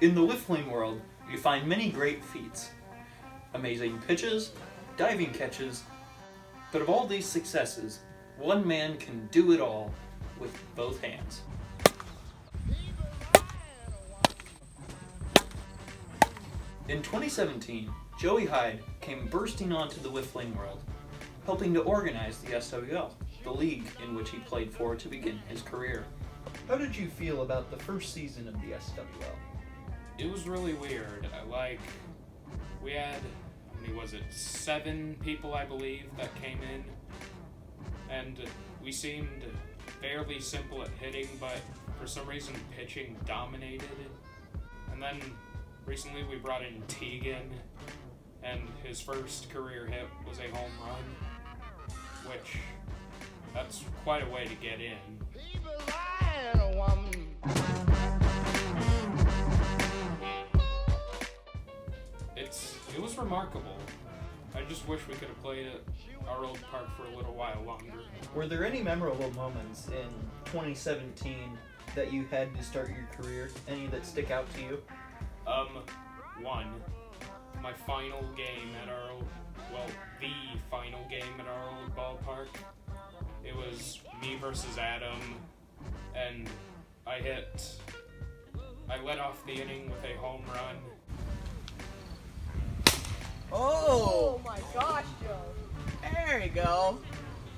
In the Wiffling world, you find many great feats. Amazing pitches, diving catches, but of all these successes, one man can do it all with both hands. In 2017, Joey Heid came bursting onto the Wiffling world, helping to organize the SWL, the league in which he played for to begin his career. How did you feel about the first season of the SWL? It was really weird. We had, how many was it, 7 people, I believe, that came in, and we seemed fairly simple at hitting, but for some reason pitching dominated. And then recently we brought in Teagan, and his first career hit was a home run, which, that's quite a way to get in. It was remarkable. I just wish we could have played at our old park for a little while longer. Were there any memorable moments in 2017 that you had to start your career? Any that stick out to you? One. My final game at our old, the final game at our old ballpark. It was me versus Adam, and I let off the inning with a home run. Oh! Oh my gosh, Joe. There you go.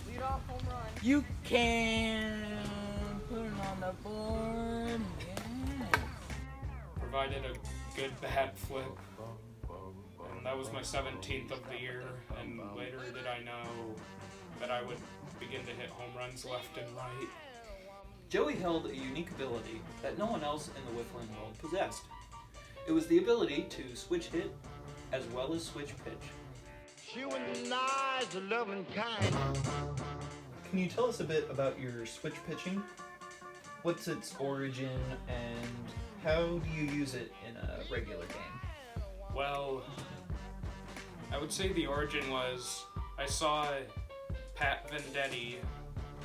Lead off home run. You can put it on the board. Yes. Provided a good bat flip. And that was my 17th of the year, and later did I know that I would begin to hit home runs left and right. Joey held a unique ability that no one else in the Wiffling world possessed. It was the ability to switch hit as well as switch pitch. She was nice, loving, kind. Can you tell us a bit about your switch pitching? What's its origin and how do you use it in a regular game? Well, I would say the origin was I saw Pat Venditti,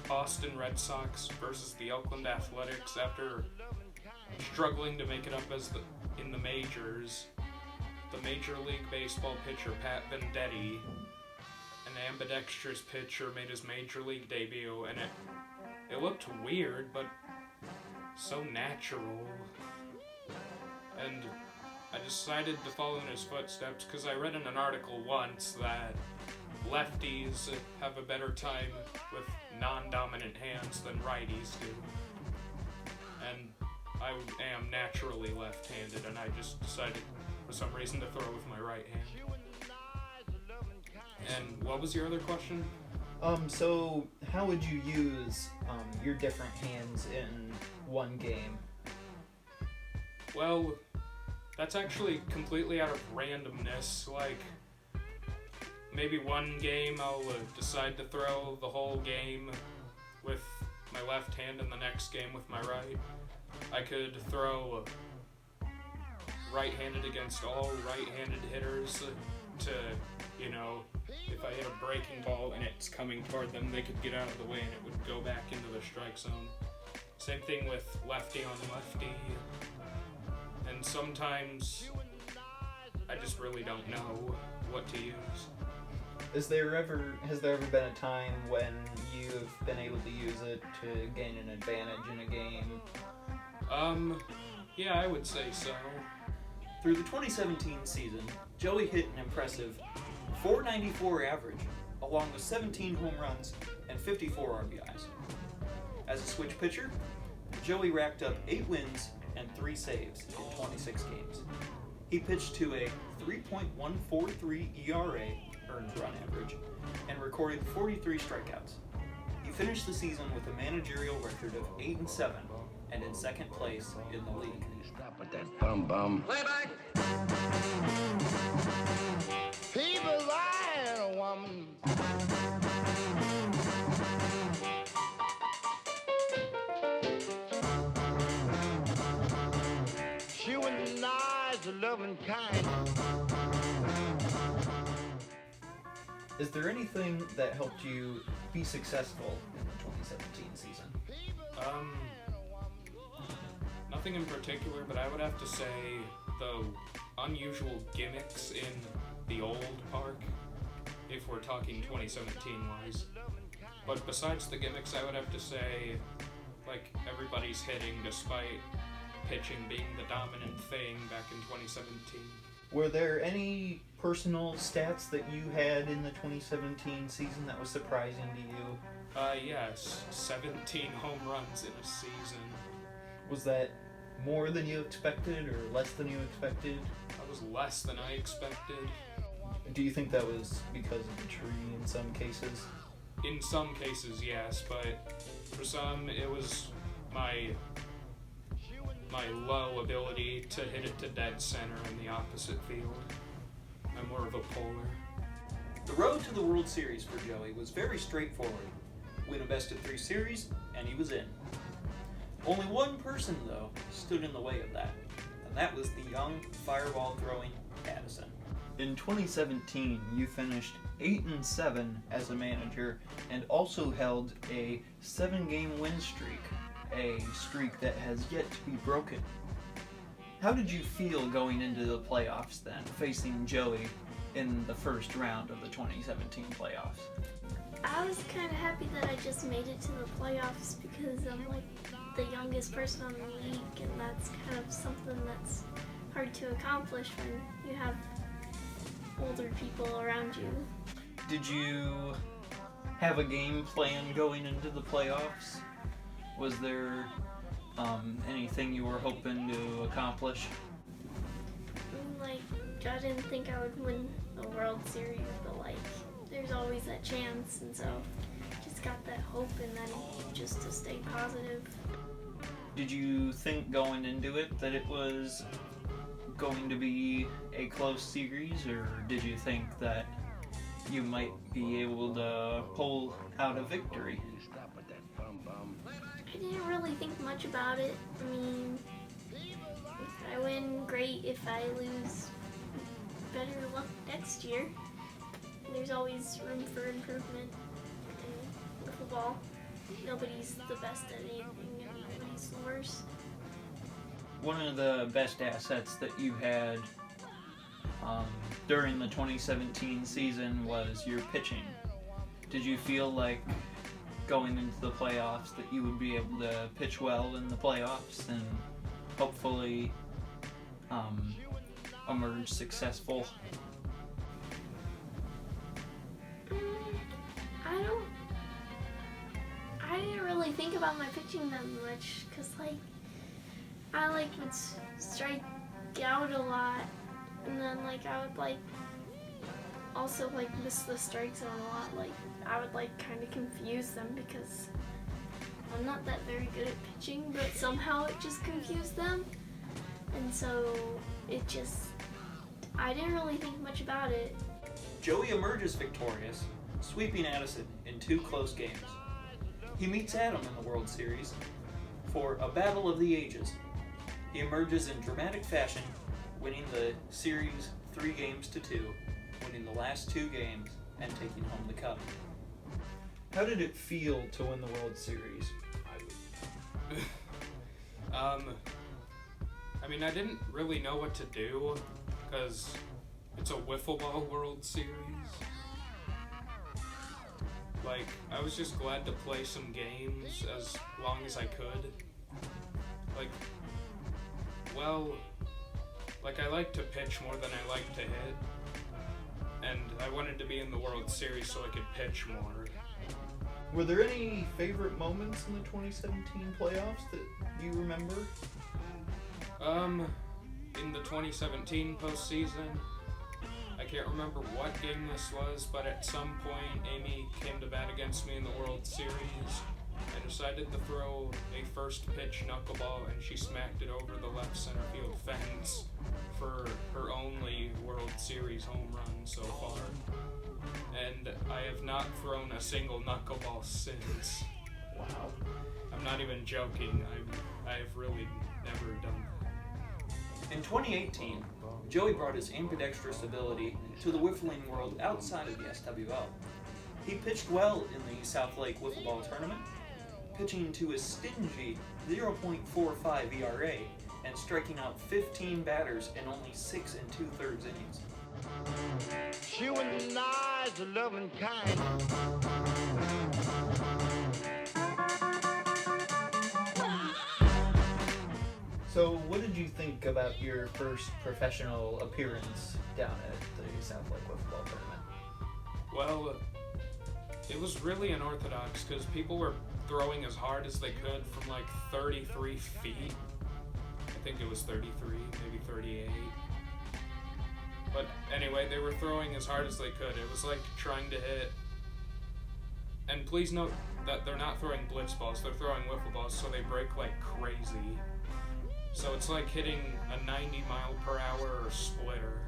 Boston Red Sox versus the Oakland Athletics after struggling to make it up in the majors. The Major League Baseball pitcher Pat Venditti, an ambidextrous pitcher, made his Major League debut, and it looked weird, but so natural. And I decided to follow in his footsteps because I read in an article once that lefties have a better time with non-dominant hands than righties do. And I am naturally left-handed, and I just decided for some reason to throw with my right hand. And what was your other question? So how would you use your different hands in one game? Well, that's actually completely out of randomness. Like, maybe one game I'll decide to throw the whole game with my left hand and the next game with my right. I could throw right-handed against all right-handed hitters to, if I hit a breaking ball and it's coming toward them, they could get out of the way and it would go back into the strike zone. Same thing with lefty on lefty. And sometimes I just really don't know what to use. Has there ever been a time when you've been able to use it to gain an advantage in a game? Yeah, I would say so. Through the 2017 season, Joey hit an impressive .494 average, along with 17 home runs and 54 RBIs. As a switch pitcher, Joey racked up 8 wins and 3 saves in 26 games. He pitched to a 3.143 ERA earned run average and recorded 43 strikeouts. He finished the season with a managerial record of 8-7 and in second place in the league. Stop with that bum. Playback. People lying, woman. She was nice, loving, kind. Is there anything that helped you be successful in the 2017 season? Nothing in particular, but I would have to say the unusual gimmicks in the old park, if we're talking 2017-wise. But besides the gimmicks, I would have to say, like, everybody's hitting despite pitching being the dominant thing back in 2017. Were there any personal stats that you had in the 2017 season that was surprising to you? Yes, 17 home runs in a season. Was that more than you expected or less than you expected? That was less than I expected. Do you think that was because of the tree in some cases? In some cases, yes, but for some, it was my low ability to hit it to dead center in the opposite field. I'm more of a polar. The road to the World Series for Joey was very straightforward. Win a best-of-3 series, and he was in. Only one person, though, stood in the way of that, and that was the young, fireball-throwing Addison. In 2017, you finished 8-7 as a manager, and also held a 7-game win streak, a streak that has yet to be broken. How did you feel going into the playoffs then, facing Joey in the first round of the 2017 playoffs? I was kind of happy that I just made it to the playoffs because I'm like the youngest person on the league, and that's kind of something that's hard to accomplish when you have older people around you. Did you have a game plan going into the playoffs? Was there anything you were hoping to accomplish? Like, I didn't think I would win the World Series, but like, there's always that chance, and so just got that hope and then just to stay positive. Did you think going into it that it was going to be a close series, or did you think that you might be able to pull out a victory? I didn't really think much about it. I mean, if I win, great. If I lose, better luck next year. There's always room for improvement in wiffleball. Nobody's the best at anything, and nobody's the worst. One of the best assets that you had during the 2017 season was your pitching. Did you feel like going into the playoffs that you would be able to pitch well in the playoffs and hopefully emerge successful? I didn't really think about my pitching that much, because like I like would strike out a lot, and then like I would like also like miss the strike zone a lot. Like I would like kind of confuse them because I'm not that very good at pitching, but somehow it just confused them, and so it just, I didn't really think much about it. Joey emerges victorious, sweeping Addison in 2 close games. He meets Adam in the World Series for a battle of the ages. He emerges in dramatic fashion, winning the series 3-2, winning the last 2 games, and taking home the cup. How did it feel to win the World Series? I mean, I didn't really know what to do, because it's a Wiffleball World Series. Like, I was just glad to play some games as long as I could. Like, well, like I like to pitch more than I like to hit. And I wanted to be in the World Series so I could pitch more. Were there any favorite moments in the 2017 playoffs that you remember? In the 2017 postseason, I can't remember what game this was, but at some point Amy came to bat against me in the World Series and decided to throw a first pitch knuckleball, and she smacked it over the left center field fence for her only World Series home run so far. And I have not thrown a single knuckleball since. Wow. I'm not even joking. I've really never done that. In 2018, Joey brought his ambidextrous ability to the wiffling world outside of the SWL. He pitched well in the South Lake Wiffleball tournament, pitching to a stingy 0.45 ERA and striking out 15 batters in only 6 2/3 innings. She was nice, loving, kind. So, what did you think about your first professional appearance down at the South Lake Wiffleball tournament? Well, it was really unorthodox because people were throwing as hard as they could from like 33 feet. I think it was 33, maybe 38. But anyway, they were throwing as hard as they could. It was like trying to hit. And please note that they're not throwing blitzballs, they're throwing wiffle balls, so they break like crazy. So it's like hitting a 90-mile-per-hour splitter.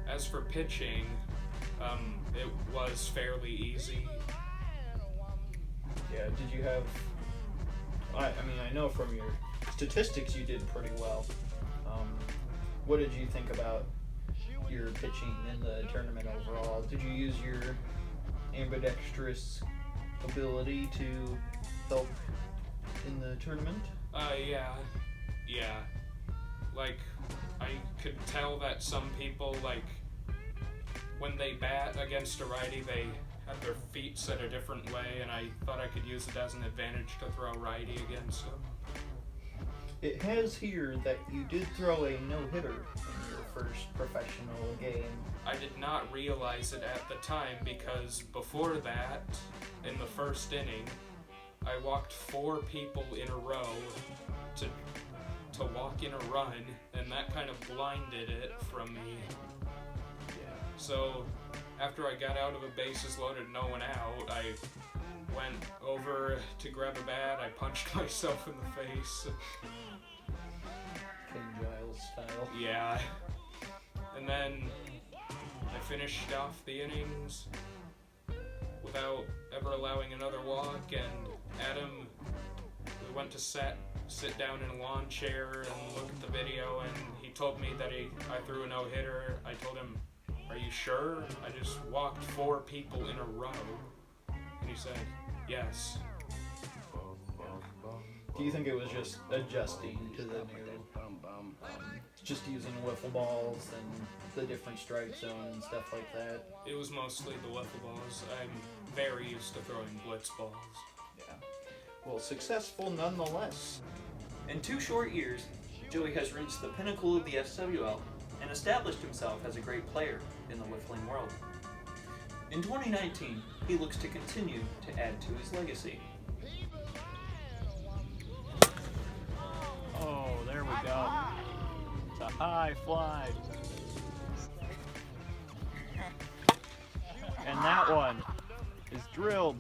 As for pitching, it was fairly easy. Yeah, did you have... I mean, I know from your statistics you did pretty well. What did you think about your pitching in the tournament overall? Did you use your ambidextrous ability to help in the tournament? Yeah. Like, I could tell that some people, like, when they bat against a righty, they have their feet set a different way, and I thought I could use it as an advantage to throw righty against them. It has here that you did throw a no-hitter in your first professional game. I did not realize it at the time because before that, in the first inning, I walked 4 people in a row to walk in a run, and that kind of blinded it from me. Yeah. So after I got out of a bases loaded, no one out, I went over to grab a bat, I punched myself in the face. King Giles style. Yeah. And then I finished off the innings without ever allowing another walk, and Adam, we went to sit down in a lawn chair and look at the video, and he told me that I threw a no-hitter. I told him, "Are you sure? I just walked 4 people in a row." And he said, "Yes." Do you think it was just adjusting to the new, just using wiffle balls and the different strike zone and stuff like that? It was mostly the wiffle balls. I'm very used to throwing blitz balls. Yeah. Well, successful nonetheless. In 2 short years, Joey has reached the pinnacle of the SWL and established himself as a great player in the whiffling world. In 2019, he looks to continue to add to his legacy. Oh, there we go. It's a high fly. And that one is drilled